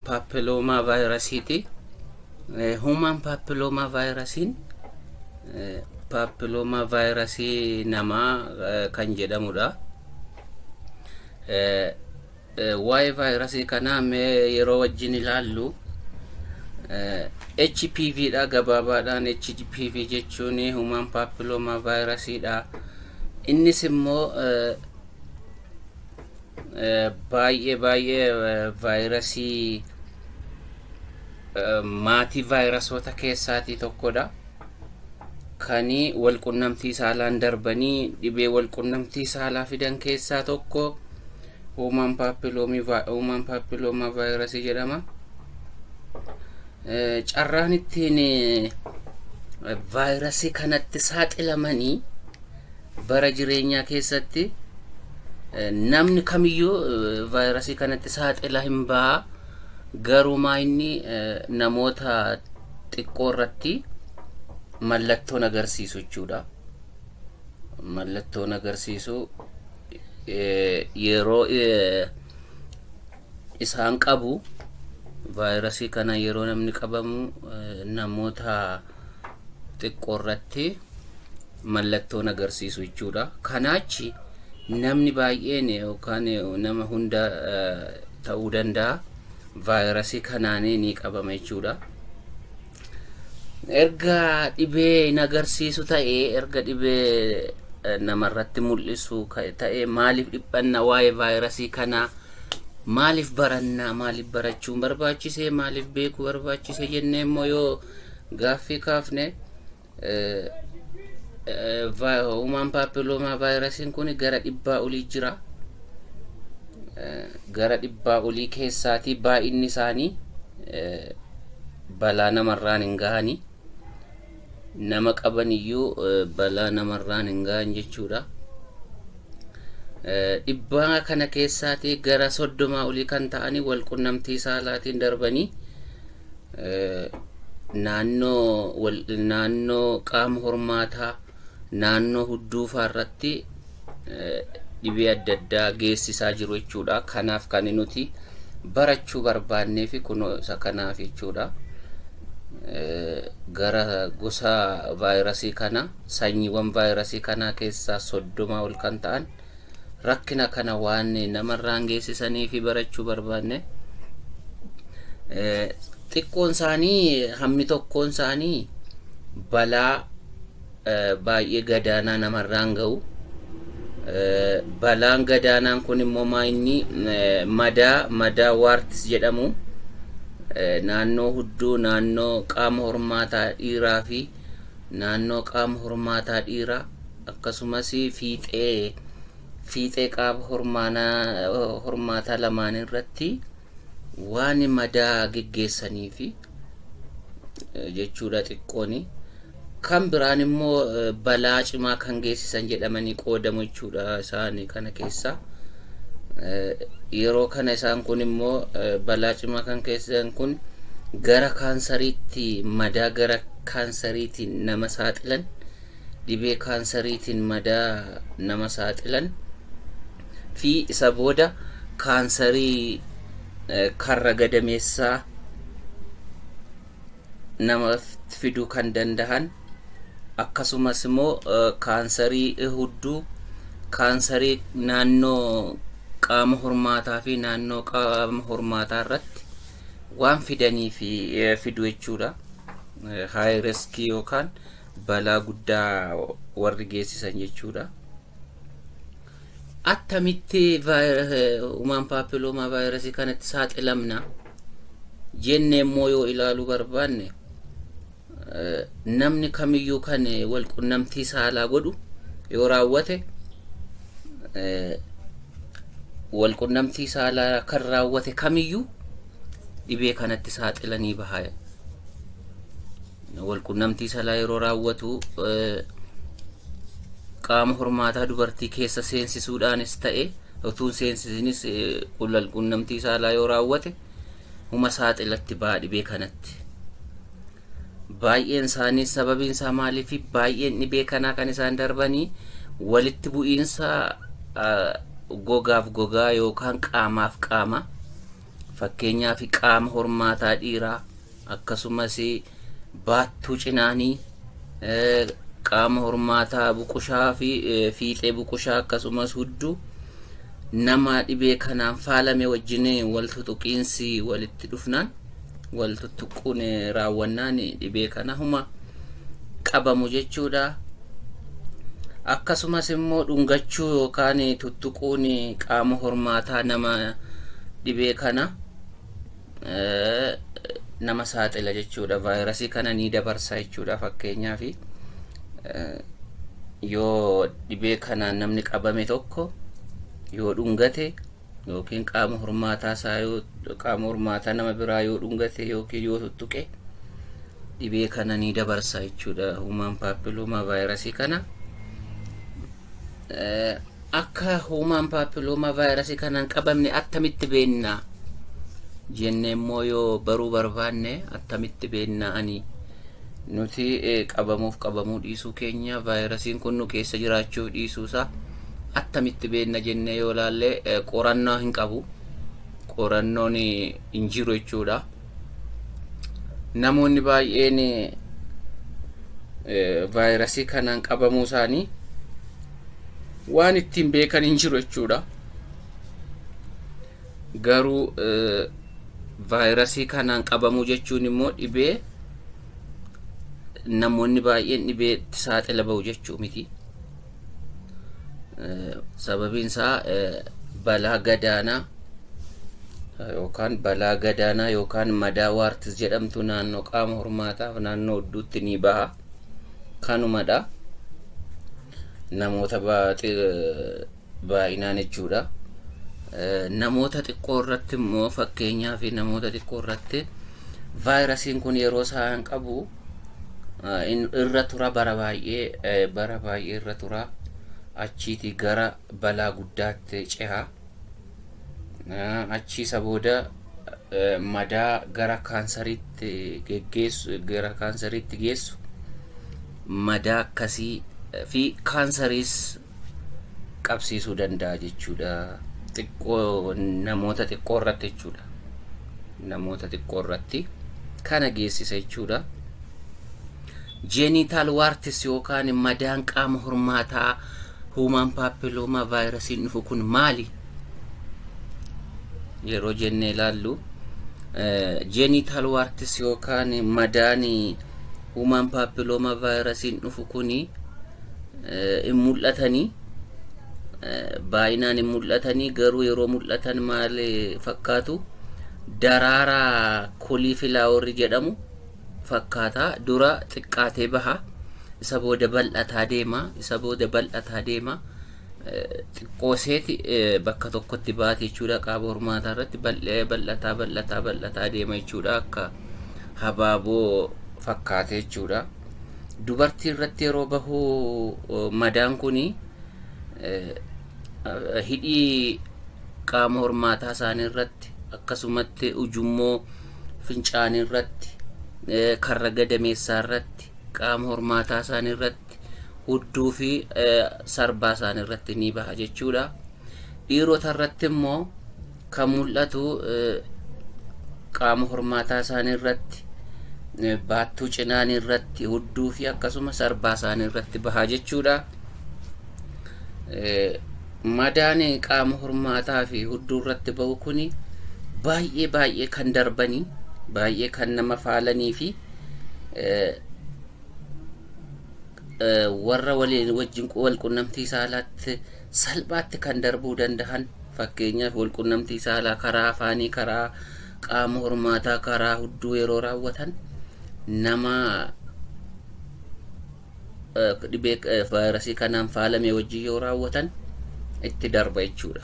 papilloma virusiti. Human papilloma virusin papilloma virusi nama kan jedhamudha. Waa'ee vaayirasii kanaa mee yeroo wajjin ilaallu HPV dha. Gabaabaadhaan HPV jechuun human papilloma virusii dha. Innis immoo baay'ee vaayirasii maatii vaayirasoota keessaatii tokkodha. Kani wal qunnamtii saalaan darbanii dhibee wal qunnamtii saalaa fidan keessaa tokko human papilloma virusii jedhama. Carraan ittiin vaayirasii kanatti saaxilamanii bara jireenyaa keessatti namni kamiyyuu vaayirasii kanatti saaxila hin ba'a. Garumaa inni namoota xiqqoo irratti mallattoon agarsiisu jechuudha. Mallattoon agarsiisu yeroo isaan qabu vaayirasii kana yeroo namni qabamu namoota xiqqoo irratti mallattoon agarsiisu jechuudha. Kanaachi namni baay'een yookaan nama hunda ta'uu danda'a vaayirasii kanaan ni qabama jechuudha. Erga dhibee agarsiisu ta'ee erga dhibee namarratti mul'isu ta'ee maaliif dhiphanna waa'ee vaayirasii kana maaliif baranna maaliif barachuun barbaachise maaliif beekuu barbaachise jennee immoo yoo gaaffii kaafne human papilloma virusiin kun gara 100 olii jira. Gara 100 olii keessaatii baay'inni isaanii balaa namarraan hin gahani. Nama qaban iyyuu balaa namarraan hin gahan jechuudha. 100 kana keessaatii gara 30 olii kan ta'anii wal qunnamtii saalaatiin darbanii naannoo qaama hormaataa naannoo hudduu irratti dhibee adda addaa geessisaa jiru jechuudha. Kanaaf kan nuti barachuu barbaannee fi kunoo isa kanaaf jechuudha. Gara gosa vaayirasii kana sanyiiwwan vaayirasii kana keessaa 30 ol kan ta'an rakkina kana waan namarraan geessisanii fi barachuu barbaanne. Xiqqoon isaanii hammi tokkoon isaanii balaa baay'ee gadaanaa namarraan ga'u. Balaan gadaanaan kun immoo maayinni madaa waartis jedhamu naannoo hudduu naannoo qaama hormaataa dhiiraa fi naannoo qaama hormaataa dhiiraa akkasumas fiixee qaama hormaataa lamaan irratti waan madaa geggeessanii fi jechuudha xiqqooni. Kan biraan immoo balaa cimaa kan geessisan jedhamanii qoodamu jechuudha. Isaan kana keessa yeroo kana isaan kun immoo balaa cimaa kan geessisan kun gara kaansariitti madaa gara kaansariitiin nama saaxilan dhibee kaansariitiin madaa nama saaxilan fi isa booda kaansarii karra gadameessaa nama fiduu kan danda'an akkasumas immoo kaansarii hudduu kaansarii naannoo qaama hormaataa fi naannoo qaama hormaataa irratti waan fidanii fi fiduu jechuudha. High risk yookaan balaa guddaa warri geessisan jechuudha. Attamitti human papilloma virusii kanatti saaxilamna jennee immoo yoo ilaaluu barbaanne namni kamiyyuu kan wal qunnamtii saalaa godhu yoo raawwate wal qunnamtii saalaa kan raawwate kamiyyuu dhibee kanatti saaxilanii bahaa. Wal qunnamtii saalaa yeroo raawwatu qaama hormaataa dubartii keessa seensisuudhaanis ta'e utuu seensisinis wal qunnamtii saalaa yoo raawwate huma saaxilatti bahaa dhibee kanatti. Baay'een isaanii sababiin isaa maaliif baay'een dhibee kanaa kan isaan darbanii walitti bu'iinsa gogaaf gogaa yookaan qaamaaf qaama fakkeenyaaf qaama hormaataa dhiiraa akkasumas baattuu cinaanii qaama hormaataa buqushaa fi fiixee buqushaa akkasumas hudduu nama dhibee kanaan faalame wajjin wal tutuqiinsi walitti dhufnaan wal tuttuquun raawwannaan dhibee kana huma qabamu jechuudha. Akkasumas immoo dhungachuu yookaan tuttuquun qaama hormaataa nama dhibee kana nama saaxila jechuudha. Vaayirasii kana ni dabarsa jechuudha. Fakkeenyaaf yoo dhibee kanaan namni qabame tokko yoo dhungate yookiin qaama hormaataa isaa yoo qaama hormaataa nama biraa yoo dhungate yookiin yoo tuttuqe dhibee kana ni dabarsa jechuudha. Human papilloma vaayirasii kana akka human papilloma vaayirasii kanaan qabamne attamitti beekna jennee immoo yoo baruu barbaanne attamitti beekna ani nuti qabamuu dhiisuu keenya vaayirasiin kun nu keessa jiraachuu dhiisuusaa attamitti beekna jennee yoo laalle qorannoo hin qabu, qorannoon hin jiru jechuudha. Namoonni baay'een vaayirasii kanaan qabamuu isaanii waan ittiin beekan hin jiru jechuudha. Garuu vaayirasii kanaan qabamuu jechuun immoo dhibee namoonni baay'een dhibeetti saaxila ba'u jechuu miti. Sababiin isaa balaa gadaanaa yookaan madaa waartis jedhamtu naannoo qaama hormaataaf naannoo hudduutti ni baha. Kanumadha. Namoota baay'inaan jechuudha. Namoota xiqqoo irratti immoo fakkeenyaaf namoota xiqqoo irratti vaayirasiin kun yeroo isaan qabu irra tura bara baay'ee irra tura. Achiiti gara balaa guddaatti ceha. Achiisa booda madaa gara kaansariitti geessu madaa akkasii fi kaansariis qabsiisuu danda'a jechuudha. Namoota xiqqoo irratti jechuudha. Namoota xiqqoo irratti kana geessisa jechuudha. Genital wartis yookaan madaan qaama hormaataa human papilloma vaayirasiin dhufu kun maali? Yeroo jennee ilaallu genital wartis yookaan madaan human papilloma vaayirasiin dhufu kun hin mul'atanii baay'inaan hin mul'atanii garuu yeroo mul'atan maal fakkaatu? Daraaraa kooliifilaaworii jedhamu fakkaata. Dura xiqqaatee baha, isa booda bal'ataa deema, xiqqooseeti bakka tokkotti baate jechuudha. Qaama hormaataa irratti bal'ataa deema jechuudha. Akka habaaboo fakkaate jechuudha. Dubartii irratti yeroo bahu madaan kuni hidhii qaama hormaataa isaanii irratti akkasumatti ujummoo fincaanii irratti karra gadameessaa irratti qaama hormaataa isaanii irratti hudduu fi sarbaa isaanii irratti ni baha jechuudha. Dhiirota irratti immoo kan mul'atu qaama hormaataa isaanii irratti baattuu cinaanii irratti hudduu fi akkasuma sarbaa isaanii irratti baha jechuudha. Madaan qaama hormaataa fi hudduu irratti bahu kuni baay'ee kan darbanii, baay'ee kan nama faalanii fi warra wajjin wal qunnamtii saalaatti salphaatti kan darbuu danda'an. Fakkeenyaaf wal qunnamtii saalaa karaa afaanii, karaa qaama hormaataa, karaa hudduu yeroo raawwatan nama dhibee vaayirasii kanaan faalame wajjin yoo raawwatan itti darba jechuudha.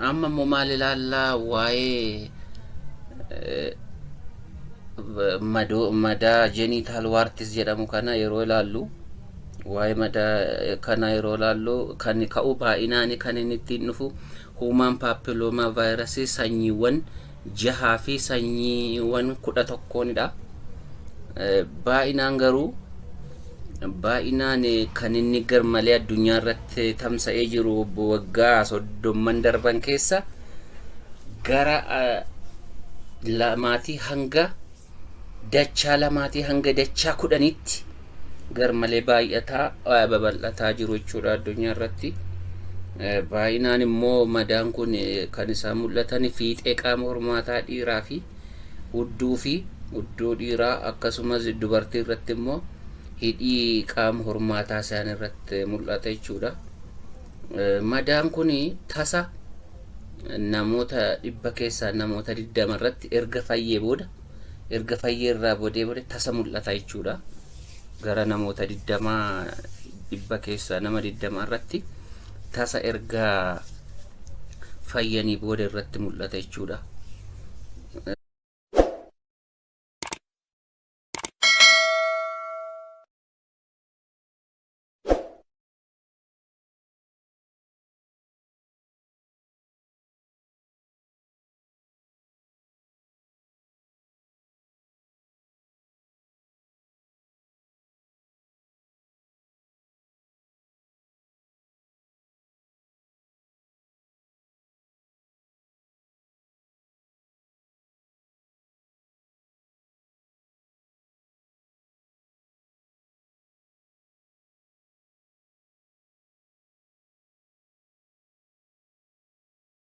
Amma immoo maal ilaallaa? Waa'ee madaa genital wartis jedhamu kana yeroo ilaallu, waa'ee madaa kana yeroo ilaallu kan ka'u baay'inaan kan inni ittiin dhufu human papilloma vaayirasii sanyiiwwan 6 fi sanyiiwwan 11dha. Baay'inaan garuu baay'inaan kan inni garmalee addunyaa irratti tamsa'ee jiru waggaa 30 darban keessa gara lamaatii hanga dachaa lamaatii hanga dachaa 10tti garmalee baay'ataa babal'ataa jiru jechuudha addunyaa irratti. Baay'inaan immoo madaan kun kan isaa mul'atan fiixee qaama hormaataa dhiiraa fi udduu dhiiraa akkasumas dubartii irratti immoo hidhii qaama hormaataa isaan irratti mul'ata jechuudha. Madaan kun tasa namoota 100 keessaa namoota 20 irratti erga fayyee irraa boodee tasa mul'ata jechuudha. Gara namoota 100 keessaa nama 20 irratti tasa erga fayyanii booda irratti mul'ata jechuudha.